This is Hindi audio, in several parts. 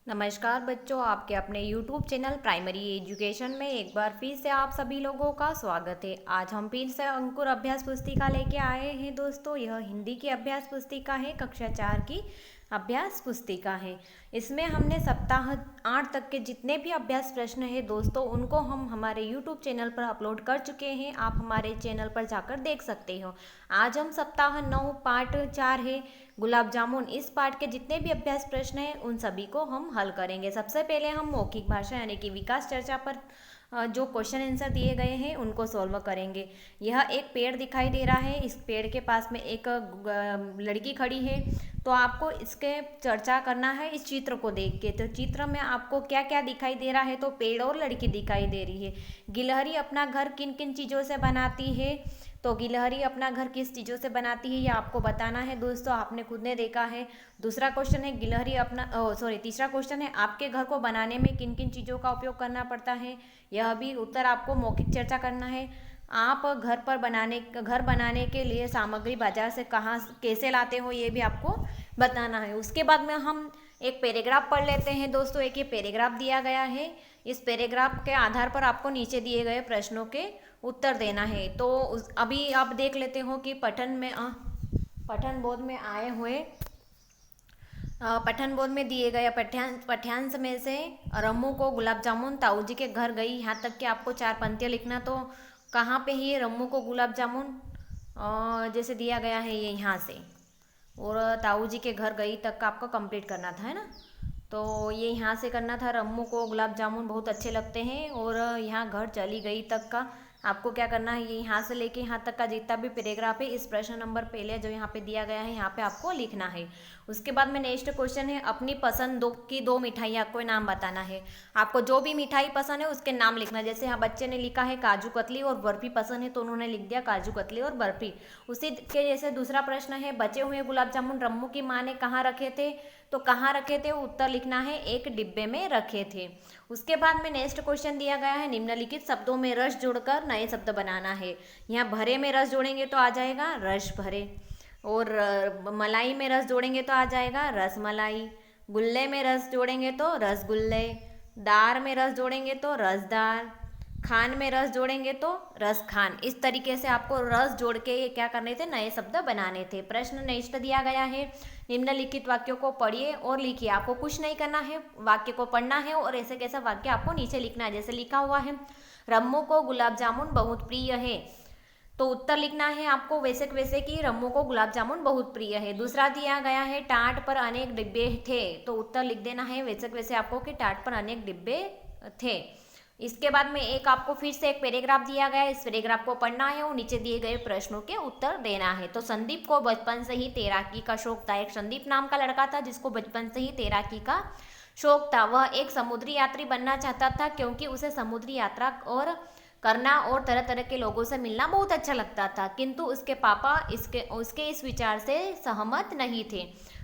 नमस्कार बच्चों, आपके अपने YouTube चैनल प्राइमरी एजुकेशन में एक बार फिर से आप सभी लोगों का स्वागत है। आज हम फिर से अंकुर अभ्यास पुस्तिका लेके आए हैं दोस्तों। यह हिंदी की अभ्यास पुस्तिका है, कक्षा 4 की अभ्यास पुस्तिका है। इसमें हमने सप्ताह 8 तक के जितने भी अभ्यास प्रश्न हैं दोस्तों, उनको हम हमारे YouTube चैनल पर अपलोड कर चुके हैं। आप हमारे चैनल पर जाकर देख सकते हो। आज हम सप्ताह 9 पार्ट 4 है गुलाब जामुन, इस पार्ट के जितने भी अभ्यास प्रश्न हैं उन सभी को हम हल करेंगे। सबसे पहले हम मौखिक भाषा यानी कि विकास चर्चा पर जो क्वेश्चन आंसर दिए गए हैं उनको सॉल्व करेंगे। यह एक पेड़ दिखाई दे रहा है, इस पेड़ के पास में एक लड़की खड़ी है, तो आपको इसके चर्चा करना है इस चित्र को देख के। तो चित्र में आपको क्या क्या दिखाई दे रहा है, तो पेड़ और लड़की दिखाई दे रही है। गिलहरी अपना घर किन किन चीज़ों से बनाती है, तो गिलहरी अपना घर किस चीज़ों से बनाती है, ये आपको बताना है दोस्तों, आपने खुद ने देखा है। दूसरा क्वेश्चन है गिलहरी अपना तीसरा क्वेश्चन है आपके घर को बनाने में किन किन चीज़ों का उपयोग करना पड़ता है, यह भी उत्तर आपको मौखिक चर्चा करना है। आप घर बनाने के लिए सामग्री बाजार से कहाँ कैसे लाते हो, ये भी आपको बताना है। उसके बाद में हम एक पैराग्राफ पढ़ लेते हैं दोस्तों। एक ये पैराग्राफ दिया गया है, इस पैराग्राफ के आधार पर आपको नीचे दिए गए प्रश्नों के उत्तर देना है। तो अभी आप देख लेते हो कि पठन बोध में आए हुए पठन बोध में दिए गए पठ्यांश में से रम्मू को गुलाब जामुन ताऊ जी के घर गई, यहाँ तक कि आपको 4 पंक्तियाँ लिखना। तो कहाँ पे ही रम्मू को गुलाब जामुन जैसे दिया गया है ये यहाँ से, और ताऊ जी के घर गई तक का आपको कंप्लीट करना था, है ना। तो ये यहाँ से करना था, रम्मू को गुलाब जामुन बहुत अच्छे लगते हैं, और यहाँ घर चली गई तक का आपको क्या करना है, ये यहाँ से लेके यहाँ तक का जितना भी पैराग्राफ है इस प्रश्न नंबर पहले जो यहाँ पे दिया गया है यहाँ पे आपको लिखना है। उसके बाद में नेक्स्ट क्वेश्चन है अपनी पसंद की 2 मिठाइयाँ कोई नाम बताना है। आपको जो भी मिठाई पसंद है उसके नाम लिखना है। जैसे यहाँ बच्चे ने लिखा है काजू कतली और बर्फी पसंद है, तो उन्होंने लिख दिया काजू कतली और बर्फी। उसी के जैसे दूसरा प्रश्न है बचे हुए गुलाब जामुन रम्मू की माँ ने कहाँ रखे थे, तो कहाँ रखे थे उत्तर लिखना है एक डिब्बे में रखे थे। उसके बाद में नेक्स्ट क्वेश्चन दिया गया है निम्नलिखित शब्दों में रस जोड़कर नए शब्द बनाना है। यहाँ भरे में रस जोड़ेंगे तो आ जाएगा रस भरे, और मलाई में रस जोड़ेंगे तो आ जाएगा रस मलाई, गुल्ले में रस जोड़ेंगे तो रसगुल्ले, दार में रस जोड़ेंगे तो रसदार, खान में रस जोड़ेंगे तो रस खान। इस तरीके से आपको रस जोड़ के ये क्या करने थे, नए शब्द बनाने थे। प्रश्न नेक्स्ट दिया गया है निम्नलिखित वाक्यों को पढ़िए और लिखिए। आपको कुछ नहीं करना है, वाक्य को पढ़ना है और ऐसे कैसा वाक्य आपको नीचे लिखना है। जैसे लिखा हुआ है रम्मू को गुलाब जामुन बहुत प्रिय है, तो उत्तर लिखना है आपको वैसे कि रम्मू को गुलाब जामुन बहुत प्रिय है। दूसरा दिया गया है टाट पर अनेक डिब्बे थे, तो उत्तर लिख देना है वैसे आपको कि टाट पर अनेक डिब्बे थे। इसके बाद में एक आपको फिर से एक पैराग्राफ दिया गया है, इस पैराग्राफ को पढ़ना है और नीचे दिए गए प्रश्नों के उत्तर देना है। तो संदीप को बचपन से ही तैराकी का शौक था। एक संदीप नाम का लड़का था जिसको बचपन से ही तैराकी का शौक था। वह एक समुद्री यात्री बनना चाहता था क्योंकि उसे समुद्री यात्रा और करना और तरह तरह के लोगों से मिलना बहुत अच्छा लगता था, किंतु उसके पापा उसके इस विचार से सहमत नहीं थे।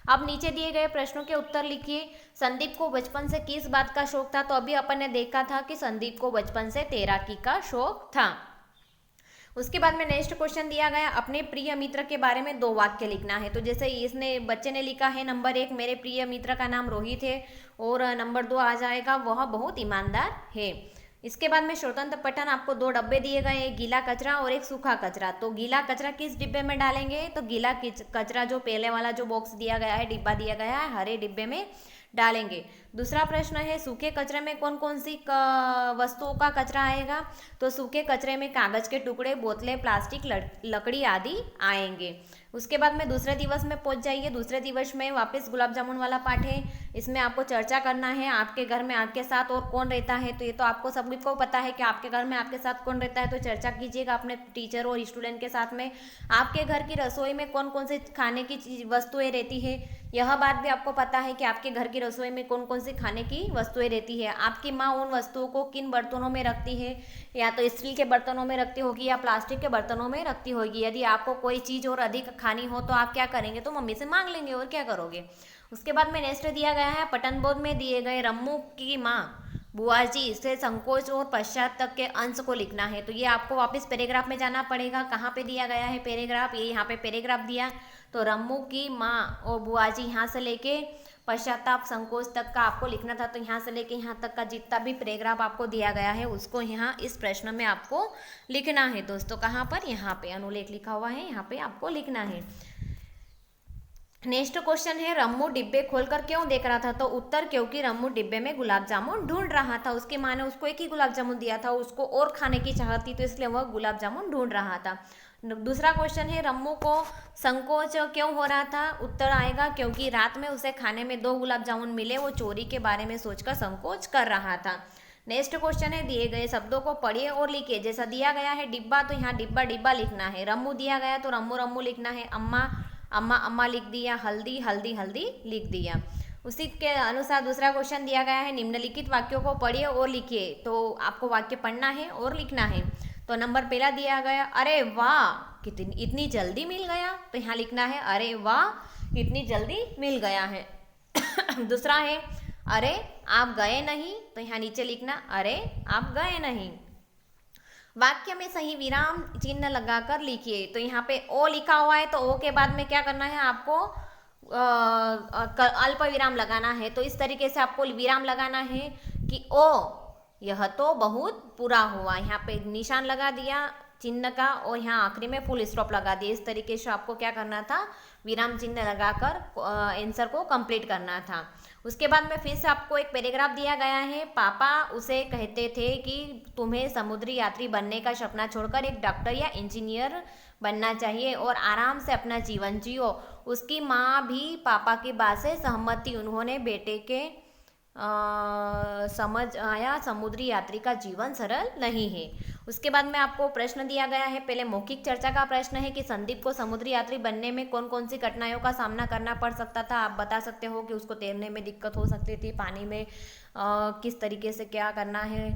अब नीचे दिए गए प्रश्नों के उत्तर लिखिए। संदीप को बचपन से किस बात का शौक था, तो अभी अपन ने देखा था कि संदीप को बचपन से तैराकी का शौक था। उसके बाद में नेक्स्ट क्वेश्चन दिया गया अपने प्रिय मित्र के बारे में 2 वाक्य लिखना है। तो जैसे इसने बच्चे ने लिखा है नंबर 1 मेरे प्रिय मित्र का नाम रोहित है, और नंबर 2 आ जाएगा वह बहुत ईमानदार है। इसके बाद में स्वतंत्र पठन आपको 2 डब्बे दिए गए, एक गीला कचरा और एक सूखा कचरा। तो गीला कचरा किस डिब्बे में डालेंगे, तो गीला कचरा जो पहले वाला जो बॉक्स दिया गया है, डिब्बा दिया गया है, हरे डिब्बे में डालेंगे। दूसरा प्रश्न है सूखे कचरे में कौन कौन सी वस्तुओं का कचरा आएगा, तो सूखे कचरे में कागज के टुकड़े, बोतलें, प्लास्टिक, लकड़ी आदि आएंगे। उसके बाद में दूसरे दिवस में पहुंच जाइए। दूसरे दिवस में वापस गुलाब जामुन वाला पाठ है, इसमें आपको चर्चा करना है आपके घर में आपके साथ और कौन रहता है। तो ये तो आपको सभी को पता है कि आपके घर में आपके साथ कौन रहता है, तो चर्चा कीजिएगा अपने टीचर और स्टूडेंट के साथ में। आपके घर की रसोई में कौन कौन से खाने की वस्तुएं रहती है, यह बात भी आपको पता है कि आपके घर की रसोई में कौन कौन सी खाने की वस्तुएं रहती है। आपकी माँ उन वस्तुओं को किन बर्तनों में रखती है, या तो स्टील के बर्तनों में रखती होगी या प्लास्टिक के बर्तनों में रखती होगी। यदि आपको कोई चीज़ और अधिक खानी हो तो आप क्या करेंगे, तो मम्मी से मांग लेंगे, और क्या करोगे। उसके बाद में नेक्स्ट दिया गया है पठन बोध में दिए गए रम्मू की माँ बुआ जी से संकोच और पश्चात तक के अंश को लिखना है। तो ये आपको वापस पैराग्राफ में जाना पड़ेगा। कहाँ पे दिया गया है पैराग्राफ, ये यहाँ पे पैराग्राफ दिया। तो रम्मू की माँ और बुआ जी यहाँ से लेके पश्चाताप संकोच तक का आपको लिखना था। तो यहाँ से लेके यहाँ तक का जितना भी पैराग्राफ आपको दिया गया है उसको यहाँ इस प्रश्न में आपको लिखना है दोस्तों। कहाँ पर? यहाँ पे अनुलेख लिखा हुआ है, यहाँ पे आपको लिखना है। नेक्स्ट क्वेश्चन है, रम्मू डिब्बे खोलकर क्यों देख रहा था? तो उत्तर, क्योंकि रम्मू डिब्बे में गुलाब जामुन ढूंढ रहा था। उसकी माँ ने उसको एक ही गुलाब जामुन दिया था, उसको और खाने की चाहत थी, तो इसलिए वह गुलाब जामुन ढूंढ रहा था। दूसरा क्वेश्चन है, रम्मू को संकोच क्यों हो रहा था? उत्तर आएगा, क्योंकि रात में उसे खाने में 2 गुलाब जामुन मिले, वो चोरी के बारे में सोचकर संकोच कर रहा था। नेक्स्ट क्वेश्चन है, दिए गए शब्दों को पढ़िए और लिखिए। जैसा दिया गया है डिब्बा, तो यहाँ डिब्बा डिब्बा लिखना है। रम्मू दिया गया तो रम्मू रम्मू लिखना है। अम्मा अम्मा अम्मा लिख दिया। हल्दी हल्दी हल्दी लिख दिया। उसी के अनुसार दूसरा क्वेश्चन दिया गया है, निम्नलिखित वाक्यों को पढ़िए और लिखिए। तो आपको वाक्य पढ़ना है और लिखना है। तो नंबर पहला दिया गया, अरे वाह कितनी इतनी जल्दी मिल गया, तो यहाँ लिखना है अरे वाह इतनी जल्दी मिल गया है। दूसरा है, अरे आप गए नहीं, तो यहाँ नीचे लिखना अरे आप गए नहीं। वाक्य में सही विराम चिन्ह लगाकर लिखिए। तो यहाँ पे ओ लिखा हुआ है, तो ओ के बाद में क्या करना है आपको? अल्प विराम लगाना है। तो इस तरीके से आपको विराम लगाना है कि ओ यह तो बहुत बुरा हुआ, यहाँ पे निशान लगा दिया चिन्ह का, और यहाँ आखिरी में फुल स्टॉप लगा दिया। इस तरीके से आपको क्या करना था? विराम चिन्ह लगाकर आंसर को कंप्लीट करना था। उसके बाद में फिर से आपको एक पैराग्राफ दिया गया है, पापा उसे कहते थे कि तुम्हें समुद्री यात्री बनने का सपना छोड़कर एक डॉक्टर या इंजीनियर बनना चाहिए और आराम से अपना जीवन जियो। उसकी माँ भी पापा की बात से सहमत थी। उन्होंने बेटे के समझ आया समुद्री यात्री का जीवन सरल नहीं है। उसके बाद में आपको प्रश्न दिया गया है। पहले मौखिक चर्चा का प्रश्न है कि संदीप को समुद्री यात्री बनने में कौन कौन सी कठिनाइयों का सामना करना पड़ सकता था। आप बता सकते हो कि उसको तैरने में दिक्कत हो सकती थी, पानी में किस तरीके से क्या करना है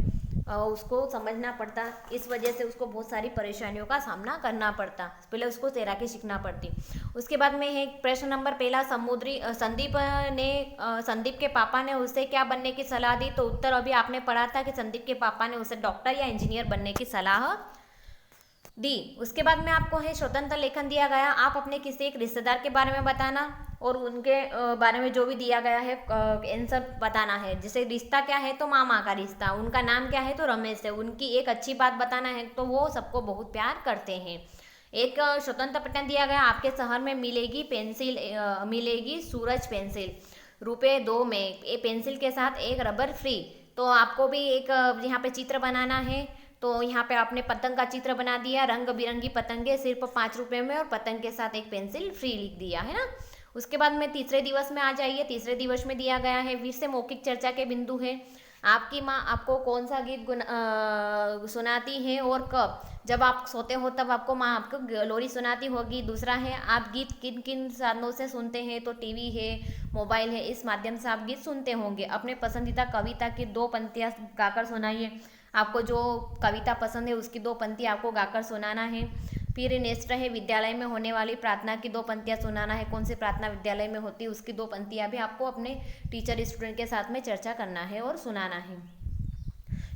उसको समझना पड़ता, इस वजह से उसको बहुत सारी परेशानियों का सामना करना पड़ता, पहले उसको तैराकी सीखना पड़ती। उसके बाद में है प्रश्न नंबर पहला, संदीप के पापा ने उसे क्या बनने की सलाह दी। तो उत्तर अभी आपने पढ़ा था कि संदीप के पापा ने उसे डॉक्टर या इंजीनियर बनने की सलाह दी। उसके बाद में आपको है स्वतंत्र लेखन दिया गया, आप अपने किसी एक रिश्तेदार के बारे में बताना और उनके बारे में जो भी दिया गया है आंसर बताना है। जैसे रिश्ता क्या है, तो मामा का रिश्ता, उनका नाम क्या है, तो रमेश है, उनकी एक अच्छी बात बताना है, तो वो सबको बहुत प्यार करते हैं। एक स्वतंत्र प्रश्न दिया गया, आपके शहर में मिलेगी पेंसिल, मिलेगी सूरज पेंसिल ₹2 में, एक पेंसिल के साथ एक रबर फ्री। तो आपको भी एक यहाँ पे चित्र बनाना है। तो यहाँ पे आपने पतंग का चित्र बना दिया, रंग बिरंगी पतंगे सिर्फ ₹5 में, और पतंग के साथ एक पेंसिल फ्री लिख दिया है ना। उसके बाद में तीसरे दिवस में आ जाइए। तीसरे दिवस में दिया गया है, फिर से मौखिक चर्चा के बिंदु है। आपकी माँ आपको कौन सा गीत सुनाती है और कब? जब आप सोते हो तब आपको माँ आपको लोरी सुनाती होगी। दूसरा है, आप गीत किन किन साधनों से सुनते हैं। तो टीवी है, मोबाइल है, इस माध्यम से आप गीत सुनते होंगे। अपने पसंदीदा कविता की 2 पंक्तियाँ गाकर सुनाइए। आपको जो कविता पसंद है उसकी 2 पंक्ति आपको गाकर सुनाना है। फिर नेक्स्ट है, विद्यालय में होने वाली प्रार्थना की 2 पंक्तियाँ सुनाना है। कौन सी प्रार्थना विद्यालय में होती है उसकी 2 पंक्तियाँ भी आपको अपने टीचर स्टूडेंट के साथ में चर्चा करना है और सुनाना है।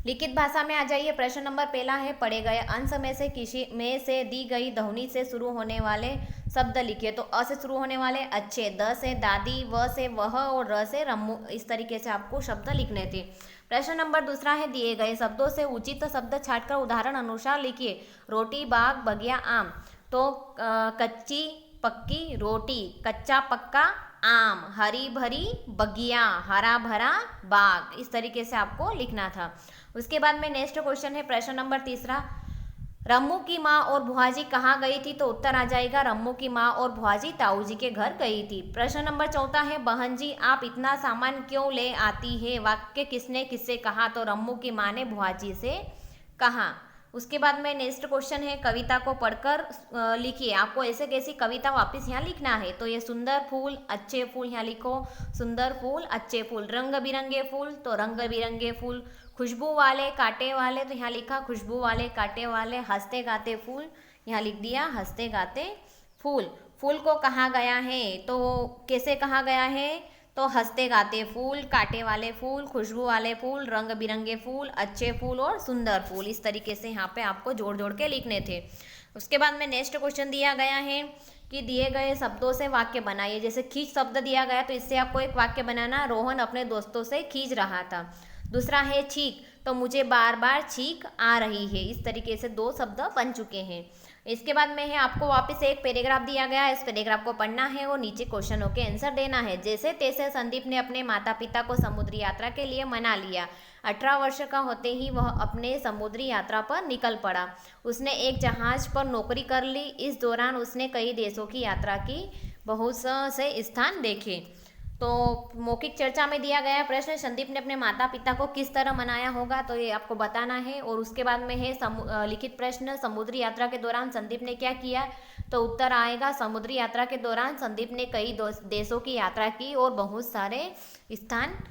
लिखित भाषा में आ जाइए। प्रश्न नंबर पहला है, पढ़े गए अंश में से किसी में से दी गई ध्वनि से शुरू होने वाले शब्द लिखिए। तो अ से शुरू होने वाले अच्छे, द से दादी, व से वह और र से रम्मू, इस तरीके से आपको शब्द लिखने थे। प्रश्न नंबर दूसरा है, दिए गए शब्दों से उचित शब्द छांटकर उदाहरण अनुसार लिखिए। रोटी, बाग, बगिया, आम। तो कच्ची पक्की रोटी, कच्चा पक्का आम, हरी भरी बगिया, हरा भरा बाग, इस तरीके से आपको लिखना था। उसके बाद में नेक्स्ट क्वेश्चन है प्रश्न नंबर तीसरा, रम्मू की माँ और भुआजी कहाँ गई थी। तो उत्तर आ जाएगा, रम्मू की माँ और भुआजी ताऊ जी के घर गई थी। प्रश्न नंबर चौथा है, बहन जी आप इतना सामान क्यों ले आती है। वाक्य किसने किससे कहा। तो रम्मू की माँ ने भुआजी से कहा। उसके बाद में नेक्स्ट क्वेश्चन है, कविता को पढ़कर लिखिए। आपको ऐसे कैसी कविता वापस यहाँ लिखना है। तो ये सुंदर फूल अच्छे फूल, यहाँ लिखो सुंदर फूल अच्छे फूल। रंग बिरंगे फूल, तो रंग बिरंगे फूल। खुशबू वाले कांटे वाले, तो यहाँ लिखा खुशबू वाले कांटे वाले। हंसते गाते फूल, यहाँ लिख दिया हंसते गाते फूल। फूल को कहा गया है, तो कैसे कहा गया है। तो हंसते गाते फूल, कांटे वाले फूल, खुशबू वाले फूल, रंग बिरंगे फूल, अच्छे फूल और सुंदर फूल, इस तरीके से यहाँ पे आपको जोड़ जोड़ के लिखने थे। उसके बाद में नेक्स्ट क्वेश्चन दिया गया है कि दिए गए शब्दों से वाक्य बनाइए। जैसे खींच शब्द दिया गया तो इससे आपको एक वाक्य बनाना, रोहन अपने दोस्तों से खींच रहा था। दूसरा है छींक, तो मुझे बार बार छींक आ रही है। इस तरीके से दो शब्द बन चुके हैं। इसके बाद में है आपको वापस एक पैराग्राफ दिया गया है, इस पैराग्राफ को पढ़ना है और नीचे क्वेश्चनों के आंसर देना है। जैसे तैसे संदीप ने अपने माता पिता को समुद्री यात्रा के लिए मना लिया। 18 वर्ष का होते ही वह अपने समुद्री यात्रा पर निकल पड़ा। उसने एक जहाज पर नौकरी कर ली। इस दौरान उसने कई देशों की यात्रा की, बहुत से स्थान देखे। तो मौखिक चर्चा में दिया गया प्रश्न, संदीप ने अपने माता पिता को किस तरह मनाया होगा, तो ये आपको बताना है। और उसके बाद में है लिखित प्रश्न, समुद्री यात्रा के दौरान संदीप ने क्या किया, तो उत्तर आएगा समुद्री यात्रा के दौरान संदीप ने कई देशों की यात्रा की और बहुत सारे स्थान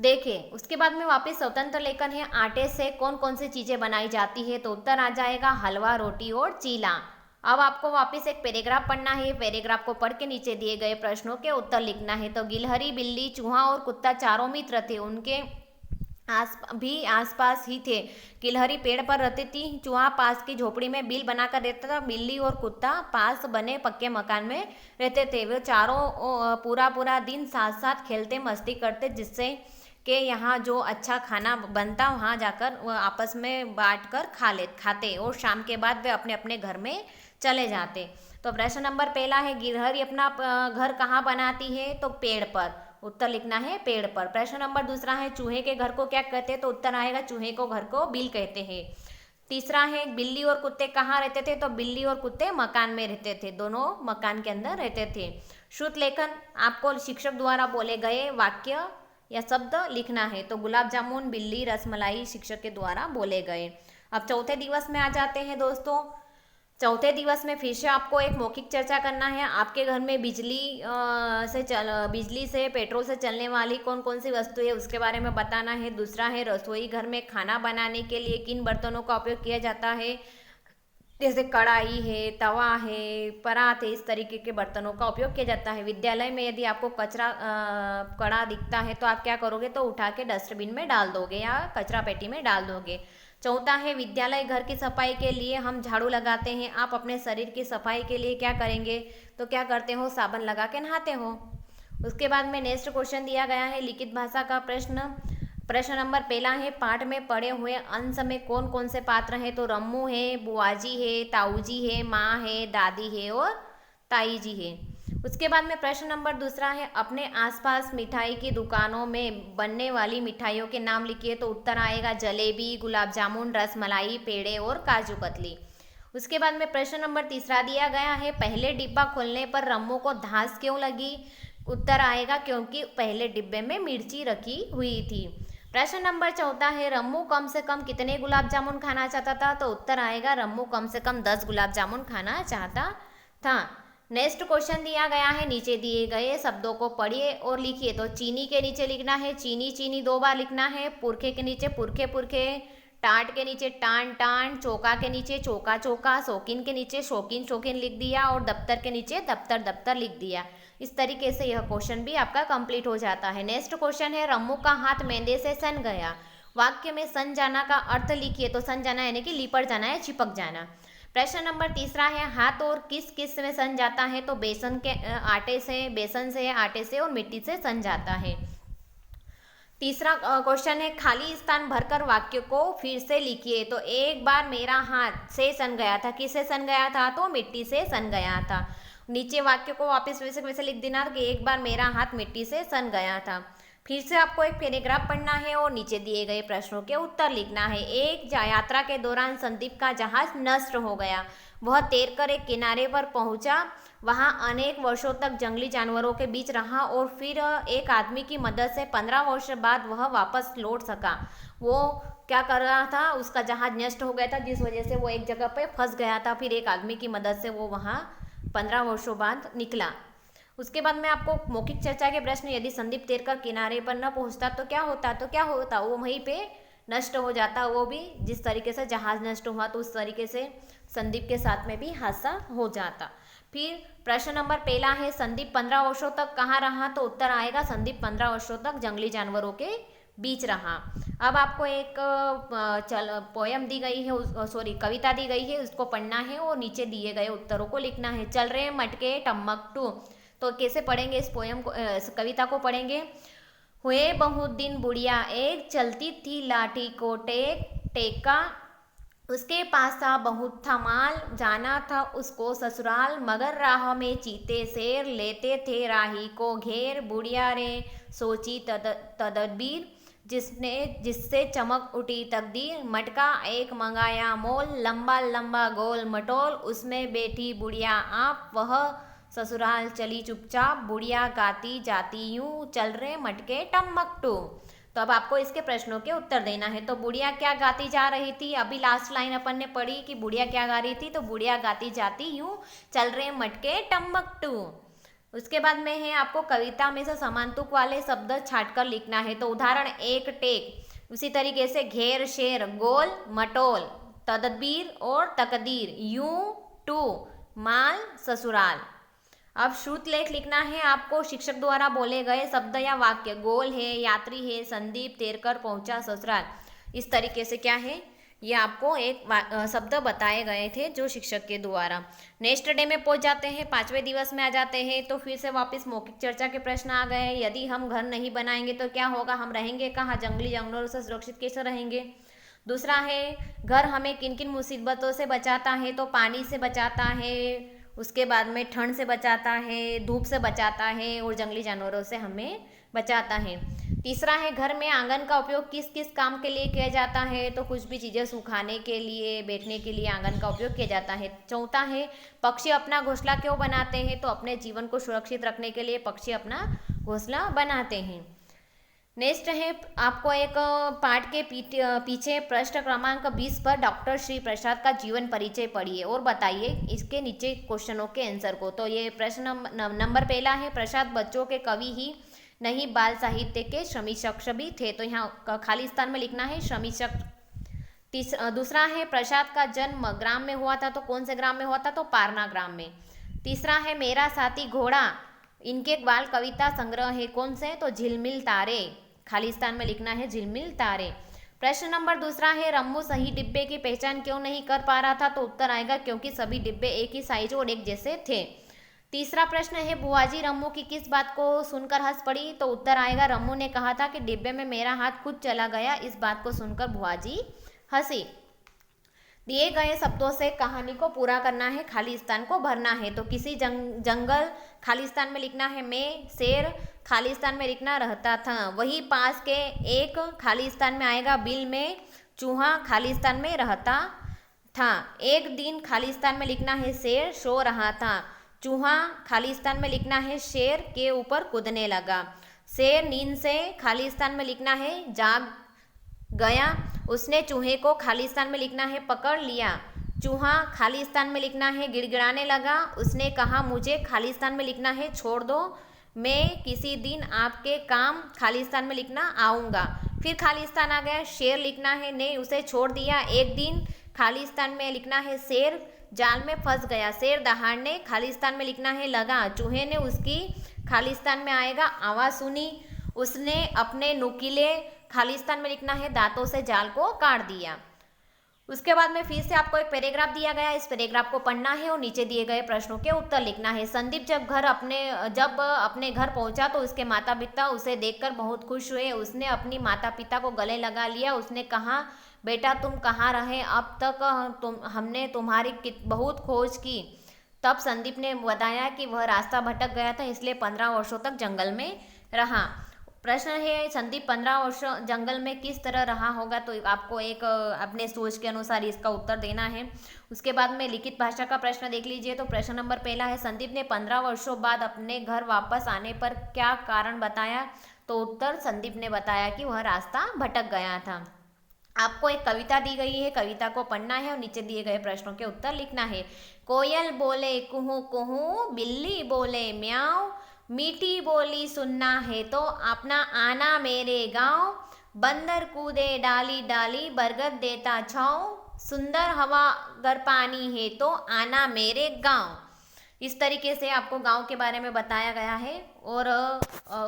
देखे। उसके बाद में वापस स्वतंत्र लेखन है, आटे से कौन कौन सी चीज़ें बनाई जाती है, तो उत्तर आ जाएगा हलवा, रोटी और चीला। अब आपको वापस एक पैराग्राफ पढ़ना है। पैराग्राफ को पढ़ के नीचे दिए गए प्रश्नों के उत्तर लिखना है। तो गिलहरी, बिल्ली, चूहा और कुत्ता चारों मित्र थे। उनके आसपास ही थे। गिलहरी पेड़ पर रहती थी, चूहा पास की झोपड़ी में बिल बनाकर रहता था, बिल्ली और कुत्ता पास बने पक्के मकान में रहते थे। वे चारों पूरा पूरा दिन साथ साथ खेलते मस्ती करते, जिससे कि यहाँ जो अच्छा खाना बनता वहाँ जाकर वो आपस में बांट कर खाते और शाम के बाद वे अपने अपने घर में चले जाते। तो प्रश्न नंबर पहला है, गिलहरी अपना घर कहाँ बनाती है, तो पेड़ पर। उत्तर लिखना है पेड़ पर। प्रश्न नंबर दूसरा है, चूहे के घर को क्या कहते हैं, तो उत्तर आएगा चूहे को घर को बिल कहते हैं। तीसरा है, बिल्ली और कुत्ते कहाँ रहते थे, तो बिल्ली और कुत्ते मकान में रहते थे, दोनों मकान के अंदर रहते थे। श्रुत लेखन, आपको शिक्षक द्वारा बोले गए वाक्य या शब्द लिखना है। तो गुलाब जामुन, बिल्ली, रसमलाई शिक्षक के द्वारा बोले गए। अब चौथे दिवस में आ जाते हैं दोस्तों। चौथे दिवस में फिर से आपको एक मौखिक चर्चा करना है। आपके घर में बिजली से पेट्रोल से चलने वाली कौन कौन सी वस्तु है उसके बारे में बताना है। दूसरा है, रसोई घर में खाना बनाने के लिए किन बर्तनों का उपयोग किया जाता है, जैसे कढ़ाई है, तवा है, परात है, इस तरीके के बर्तनों का उपयोग किया जाता है। विद्यालय में यदि आपको कचरा कड़ा दिखता है तो आप क्या करोगे, तो उठा के डस्टबिन में डाल दोगे या कचरा पेटी में डाल दोगे। चौथा है, विद्यालय घर की सफाई के लिए हम झाड़ू लगाते हैं। आप अपने शरीर की सफाई के लिए क्या करेंगे, तो क्या करते हो, साबुन लगा के नहाते हो। उसके बाद में नेक्स्ट क्वेश्चन दिया गया है लिखित भाषा का प्रश्न। प्रश्न नंबर पहला है, पाठ में पढ़े हुए अंश में कौन कौन से पात्र हैं, तो रम्मू है, बुआजी है, ताऊजी है, माँ है, दादी है और ताई जी है। उसके बाद में प्रश्न नंबर दूसरा है, अपने आसपास मिठाई की दुकानों में बनने वाली मिठाइयों के नाम लिखिए। तो उत्तर आएगा जलेबी, गुलाब जामुन, रसमलाई, पेड़े और काजू कतली। उसके बाद में प्रश्न नंबर तीसरा दिया गया है, पहले डिब्बा खोलने पर रम्मू को धांस क्यों लगी। उत्तर आएगा क्योंकि पहले डिब्बे में मिर्ची रखी हुई थी। प्रश्न नंबर चौथा है, रम्मू कम से कम कितने गुलाब जामुन खाना चाहता था। तो उत्तर आएगा रम्मू कम से कम 10 गुलाब जामुन खाना चाहता था। नेक्स्ट क्वेश्चन दिया गया है, नीचे दिए गए शब्दों को पढ़िए और लिखिए। तो चीनी के नीचे लिखना है चीनी चीनी 2 बार लिखना है। पुरखे के नीचे पुरखे पुरखे, टाट के नीचे टान टान, चौका के नीचे चौका चौका, शौकीन के नीचे शौकीन शौकीन लिख दिया और दफ्तर के नीचे दफ्तर दफ्तर लिख दिया। इस तरीके से यह क्वेश्चन भी आपका कंप्लीट हो जाता है। नेक्स्ट क्वेश्चन है, रम्मू का हाथ मेंदे से सन गया। वाक्य में सन जाना का अर्थ लिखिए। तो सन जाना यानी कि लिपट जाना या चिपक जाना। प्रश्न नंबर तीसरा है, हाथ और किस किस में सन जाता है। तो बेसन से, आटे से और मिट्टी से सन जाता है। तीसरा क्वेश्चन है, खाली स्थान भरकर वाक्य को फिर से लिखिए। तो एक बार मेरा हाथ से सन गया था, किससे सन गया था, तो मिट्टी से सन गया था। नीचे वाक्य को वापस वैसे लिख देना कि एक बार मेरा हाथ मिट्टी से सन गया था। फिर से आपको एक पैराग्राफ पढ़ना है और नीचे दिए गए प्रश्नों के उत्तर लिखना है। एक यात्रा के दौरान संदीप का जहाज नष्ट हो गया। वह तैरकर एक किनारे पर पहुंचा। वहां अनेक वर्षों तक जंगली जानवरों के बीच रहा और फिर एक आदमी की मदद से 15 वर्ष बाद वह वापस लौट सका। वो क्या कर रहा था, उसका जहाज नष्ट हो गया था जिस वजह से वो एक जगह पे फंस गया था। फिर एक आदमी की मदद से वो वहाँ 15 वर्षों बाद निकला। उसके बाद में आपको मौखिक चर्चा के प्रश्न, यदि संदीप तैरकर किनारे पर न पहुंचता तो क्या होता, वो वहीं पे नष्ट हो जाता। वो भी जिस तरीके से जहाज नष्ट हुआ तो उस तरीके से संदीप के साथ में भी हादसा हो जाता। फिर प्रश्न नंबर पहला है, संदीप 15 वर्षों तक कहाँ रहा। तो उत्तर आएगा संदीप 15 वर्षों तक जंगली जानवरों के बीच रहा। अब आपको एक पोयम दी गई है, सॉरी कविता दी गई है, उसको पढ़ना है और नीचे दिए गए उत्तरों को लिखना है। चल रहे मटके टम्मकटू, तो कैसे पढ़ेंगे इस पोयम को, इस कविता को पढ़ेंगे। हुए बहुत दिन बुढ़िया एक, चलती थी लाठी को टेका, उसके पास था बहुत था माल, जाना था उसको ससुराल, मगर राह में चीते शेर, लेते थे राही को घेर। बुढ़िया रे सोची तदबीर, जिससे चमक उठी तकदीर, मटका एक मंगाया मोल, लंबा लंबा गोल मटोल, उसमें बैठी बुढ़िया आप, वह ससुराल चली चुपचाप, बुढ़िया गाती जाती यूं, चल रहे मटके टम्मकटू। तो अब आपको इसके प्रश्नों के उत्तर देना है। तो बुढ़िया क्या गाती जा रही थी, अभी लास्ट लाइन अपन ने पढ़ी कि बुढ़िया क्या गा रही थी, तो बुढ़िया गाती जाती यूं, चल रहे मटके टम्मकटू। उसके बाद में है आपको कविता में से समान तुक वाले शब्द छाट कर लिखना है। तो उदाहरण एक टेक, उसी तरीके से घेर शेर, गोल मटोल, तदबीर और तकदीर, यूं टू, माल ससुराल। अब श्रुत लेख लिखना है आपको, शिक्षक द्वारा बोले गए शब्द या वाक्य, गोल है, यात्री है, संदीप तैरकर पहुंचा ससुराल। इस तरीके से क्या है, ये आपको एक शब्द बताए गए थे जो शिक्षक के द्वारा। नेक्स्ट डे में पहुंच जाते हैं, 5वें दिवस में आ जाते हैं। तो फिर से वापस मौखिक चर्चा के प्रश्न आ गए। यदि हम घर नहीं बनाएंगे तो क्या होगा, हम रहेंगे कहाँ, जंगली जानवरों से सुरक्षित कैसे रहेंगे। दूसरा है घर हमें किन किन मुसीबतों से बचाता है, तो पानी से बचाता है, उसके बाद में ठंड से बचाता है, धूप से बचाता है और जंगली जानवरों से हमें बचाता है। तीसरा है घर में आंगन का उपयोग किस किस काम के लिए किया जाता है, तो कुछ भी चीज़ें सुखाने के लिए, बैठने के लिए आंगन का उपयोग किया जाता है। चौथा है पक्षी अपना घोंसला क्यों बनाते हैं, तो अपने जीवन को सुरक्षित रखने के लिए पक्षी अपना घोंसला बनाते हैं। नेक्स्ट है आपको एक पाठ के पीछे प्रश्न क्रमांक 20 पर डॉक्टर श्री प्रसाद का जीवन परिचय पढ़िए और बताइए इसके नीचे क्वेश्चनों के आंसर को। तो ये प्रश्न नंबर पहला है, प्रसाद बच्चों के कवि ही नहीं बाल साहित्य के समीक्षक भी थे, तो यहाँ खाली स्थान में लिखना है समीक्षक। दूसरा है प्रसाद का जन्म ग्राम में हुआ था, तो कौन से ग्राम में हुआ था, तो पारना ग्राम में। तीसरा है मेरा साथी घोड़ा, इनके बाल कविता संग्रह है, कौन से, तो झिलमिल तारे, खाली स्थान में लिखना है झिलमिल तारे। प्रश्न नंबर दूसरा है रम्मू सही डिब्बे की पहचान क्यों नहीं कर पा रहा था, तो उत्तर आएगा क्योंकि सभी डिब्बे एक ही साइज और एक जैसे थे। तीसरा प्रश्न है बुआजी रम्मू की किस बात को सुनकर हंस पड़ी, तो उत्तर आएगा रम्मू ने कहा था कि डिब्बे में मेरा हाथ खुद चला गया, इस बात को सुनकर बुआजी हंसी। दिए गए शब्दों से कहानी को पूरा करना है, खाली स्थान को भरना है। तो किसी जंगल, खाली स्थान में लिखना है मैं, शेर, खाली स्थान में लिखना रहता था, वही पास के एक, खाली स्थान में आएगा बिल में, चूहा, खाली स्थान में रहता था, एक दिन, खाली स्थान में लिखना है शेर सो रहा था, चूहा, खाली स्थान में लिखना है शेर के ऊपर कूदने लगा, शेर नींद से, खाली स्थान में लिखना है जाग गया, उसने चूहे को, खाली स्थान में लिखना है पकड़ लिया, चूहा, खाली स्थान में लिखना है गिड़गिड़ाने लगा, उसने कहा मुझे, खाली स्थान में लिखना है छोड़ दो, मैं किसी दिन आपके काम, खाली स्थान में लिखना आऊँगा। फिर खाली स्थान आ गया, शेर लिखना है ने उसे छोड़ दिया, एक दिन, खाली स्थान में लिखना है शेर जाल में फंस गया, शेर दहाड़ने, खाली स्थान में लिखना है लगा, चूहे ने उसकी, खाली स्थान में आएगा आवाज़ सुनी, उसने अपने नुकीले, खाली स्थान में लिखना है दांतों से जाल को काट दिया। उसके बाद में फिर से आपको एक पैराग्राफ दिया गया, इस पैराग्राफ को पढ़ना है और नीचे दिए गए प्रश्नों के उत्तर लिखना है। संदीप जब अपने घर पहुंचा तो उसके माता पिता उसे देखकर बहुत खुश हुए, उसने अपनी माता पिता को गले लगा लिया, उसने कहा बेटा तुम कहाँ रहे, अब तक हमने तुम्हारी बहुत खोज की। तब संदीप ने बताया कि वह रास्ता भटक गया था, इसलिए 15 वर्षों तक जंगल में रहा। प्रश्न है संदीप 15 वर्ष जंगल में किस तरह रहा होगा, तो आपको एक अपने सोच के अनुसार इसका उत्तर देना है। उसके बाद में लिखित भाषा का प्रश्न देख लीजिए। तो प्रश्न नंबर पहला है संदीप ने 15 वर्षों बाद अपने घर वापस आने पर क्या कारण बताया, तो उत्तर संदीप ने बताया कि वह रास्ता भटक गया था। आपको एक कविता दी गई है, कविता को पढ़ना है और नीचे दिए गए प्रश्नों के उत्तर लिखना है। कोयल बोले कुहू कुहू, बिल्ली बोले म्याऊं, मीठी बोली सुनना है तो अपना आना मेरे गांव, बंदर कूदे डाली डाली बरगद देता छाँव, सुंदर हवा अगर पानी है तो आना मेरे गांव। इस तरीके से आपको गांव के बारे में बताया गया है और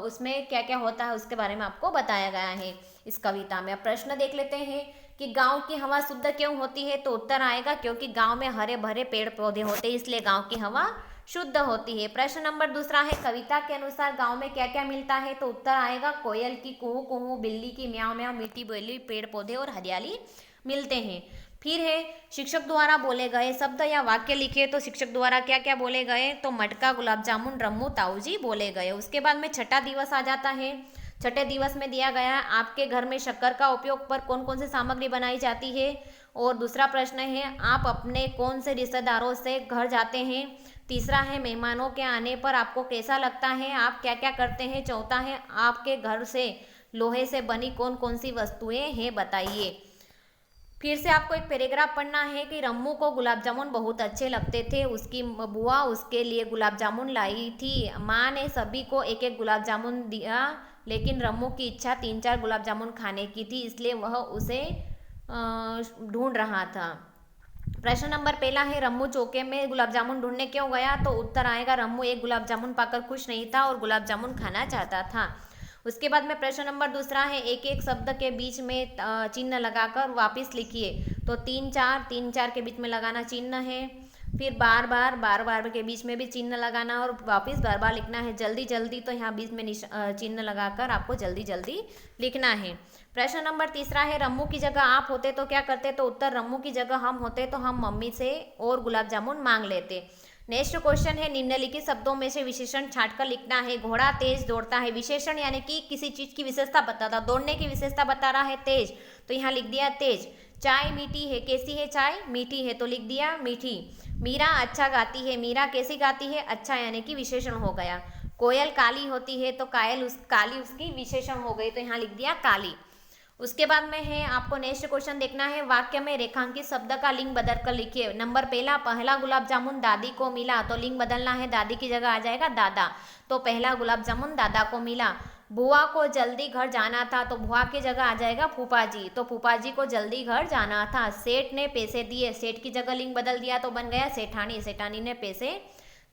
उसमें क्या क्या होता है उसके बारे में आपको बताया गया है इस कविता में। अब प्रश्न देख लेते हैं कि गांव की हवा शुद्ध क्यों होती है, तो उत्तर आएगा क्योंकि गांव में हरे भरे पेड़ पौधे होते हैं, इसलिए गांव की हवा शुद्ध होती है। प्रश्न नंबर दूसरा है, कविता के अनुसार गांव में क्या क्या मिलता है, तो उत्तर आएगा कोयल की कुहू कुहू, बिल्ली की म्याऊं म्याऊं, मीठी बोली, पेड़ पौधे और हरियाली मिलते हैं। फिर है, शिक्षक द्वारा बोले गए शब्द या वाक्य लिखे, तो शिक्षक द्वारा क्या क्या बोले गए, तो मटका, गुलाब जामुन, रम्मू, ताऊजी बोले गए। उसके बाद में छठा दिवस आ जाता है। छठे दिवस में दिया गया है, आपके घर में शक्कर का उपयोग पर कौन कौन सी सामग्री बनाई जाती है। और दूसरा प्रश्न है, आप अपने कौन से रिश्तेदारों से घर जाते हैं। तीसरा है, मेहमानों के आने पर आपको कैसा लगता है, आप क्या क्या करते हैं। चौथा है, आपके घर से लोहे से बनी कौन कौन सी वस्तुएं हैं, बताइए। फिर से आपको एक पैराग्राफ पढ़ना है कि रम्मू को गुलाब जामुन बहुत अच्छे लगते थे, उसकी बुआ उसके लिए गुलाब जामुन लाई थी, माँ ने सभी को एक एक गुलाब जामुन दिया, लेकिन रम्मू की इच्छा 3-4 गुलाब जामुन खाने की थी, इसलिए वह उसे ढूंढ रहा था। प्रश्न नंबर पहला है, रम्मू चौके में गुलाब जामुन ढूंढने क्यों गया, तो उत्तर आएगा रम्मू एक गुलाब जामुन पाकर खुश नहीं था और गुलाब जामुन खाना चाहता था। उसके बाद में प्रश्न नंबर दूसरा है, एक एक शब्द के बीच में चिन्ह लगाकर वापस लिखिए, तो 3-4 के बीच में लगाना चिन्ह है। फिर बार बार के बीच में भी चिन्ह लगाना और वापस बार बार लिखना है। जल्दी जल्दी तो यहाँ बीच में चिन्ह लगाकर आपको जल्दी जल्दी लिखना है। प्रश्न नंबर तीसरा है, रम्मू की जगह आप होते तो क्या करते, तो उत्तर रम्मू की जगह हम होते तो हम मम्मी से और गुलाब जामुन मांग लेते। नेक्स्ट क्वेश्चन है, निम्नलिखित शब्दों में से विशेषण छांटकर लिखना है। घोड़ा तेज दौड़ता है, विशेषण यानी कि किसी चीज की विशेषता बताता, दौड़ने की विशेषता बता रहा है तेज, तो यहाँ लिख दिया तेज। चाय मीठी है, कैसी है चाय, मीठी है, तो लिख दिया मीठी। मीरा अच्छा गाती है, मीरा कैसी गाती है, अच्छा यानी कि विशेषण हो गया। कोयल काली होती है, तो काली उसकी विशेषण हो गई, तो यहाँ लिख दिया काली। उसके बाद में है, आपको नेक्स्ट क्वेश्चन देखना है, वाक्य में रेखांकित शब्द का लिंग बदल कर लिखिए। नंबर पहला गुलाब जामुन दादी को मिला, तो लिंग बदलना है, दादी की जगह आ जाएगा दादा, तो पहला गुलाब जामुन दादा को मिला। बुआ को जल्दी घर जाना था, तो बुआ की जगह आ जाएगा फूफा जी, तो फूफा जी को जल्दी घर जाना था। सेठ ने पैसे दिए, सेठ की जगह लिंग बदल दिया तो बन गया सेठानी, सेठानी ने पैसे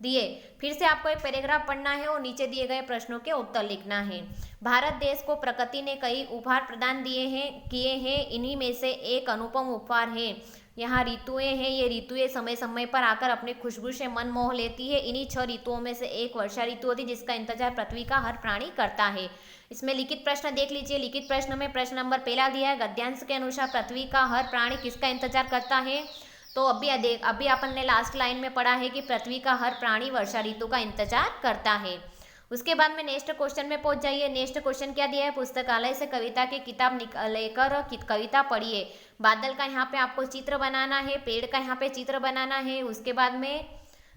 दिए। फिर से आपको एक पैराग्राफ पढ़ना है और नीचे दिए गए प्रश्नों के उत्तर लिखना है। भारत देश को प्रकृति ने कई उपहार प्रदान किए हैं, इन्हीं में से एक अनुपम उपहार है। यहाँ ऋतुएं हैं, ये ऋतुएं समय समय पर आकर अपनी खुशबू से मन मोह लेती है। इन्हीं 6 ऋतुओं में से एक वर्षा ऋतु होती है, जिसका इंतजार पृथ्वी का हर प्राणी करता है। इसमें लिखित प्रश्न देख लीजिए। लिखित प्रश्न में प्रश्न नंबर पहला दिया है, गद्यांश के अनुसार पृथ्वी का हर प्राणी किसका इंतजार करता है, तो अभी अपन ने लास्ट लाइन में पढ़ा है कि पृथ्वी का हर प्राणी वर्षा ऋतु का इंतजार करता है। उसके बाद में नेक्स्ट क्वेश्चन में पहुंच जाइए। नेक्स्ट क्वेश्चन क्या दिया है, पुस्तकालय से कविता की किताब लेकर कविता पढ़िए। बादल का यहाँ पे आपको चित्र बनाना है, पेड़ का यहाँ पे चित्र बनाना है, उसके बाद में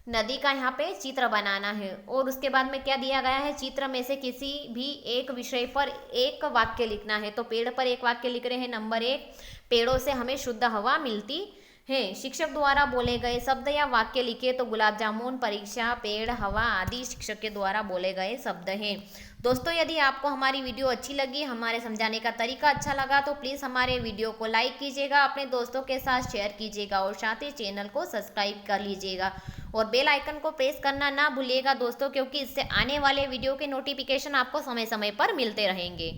नदी का यहाँ पे चित्र बनाना है, और उसके बाद में क्या दिया गया है, चित्र में से किसी भी एक विषय पर एक वाक्य लिखना है। तो पेड़ पर एक वाक्य लिख रहे हैं। नंबर 1, पेड़ों से हमें शुद्ध हवा मिलती है। शिक्षक द्वारा बोले गए शब्द या वाक्य लिखे, तो गुलाब जामुन, परीक्षा, पेड़, हवा आदि शिक्षक के द्वारा बोले गए शब्द हैं। दोस्तों, यदि आपको हमारी वीडियो अच्छी लगी, हमारे समझाने का तरीका अच्छा लगा, तो प्लीज़ हमारे वीडियो को लाइक कीजिएगा, अपने दोस्तों के साथ शेयर कीजिएगा और साथ ही चैनल को सब्सक्राइब कर लीजिएगा और बेल आइकन को प्रेस करना ना भूलिएगा दोस्तों, क्योंकि इससे आने वाले वीडियो के नोटिफिकेशन आपको समय समय पर मिलते रहेंगे।